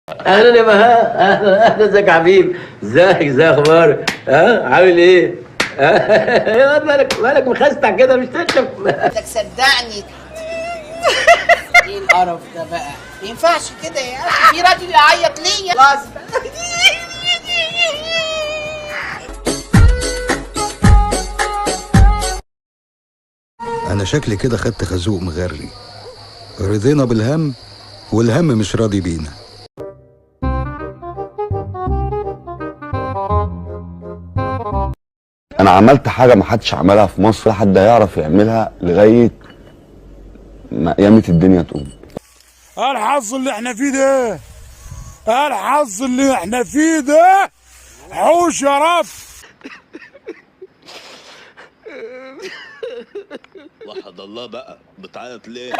اهلا يا بهاء، اهلا اهلا، ازيك يا حبيبي؟ ازاي اخبارك؟ عامل ايه؟ مالك مخستع كده مش تشرب؟ بدك صدقني. ايه القرف ده بقى؟ ما ينفعش كده يا اخي، في راجل يعيط ليا غصب. أنا شكلي كده خدت خازوق مغري. رضينا بالهم والهم مش راضي بينا. انا عملت حاجه ما حدش عملها في مصر، لا حد هيعرف يعملها لغايه ما قيامه الدنيا تقوم. الحظ اللي احنا فيه ده، الحظ اللي احنا فيه ده حوش يا رب. وحد الله بقى، بتعيط ليه؟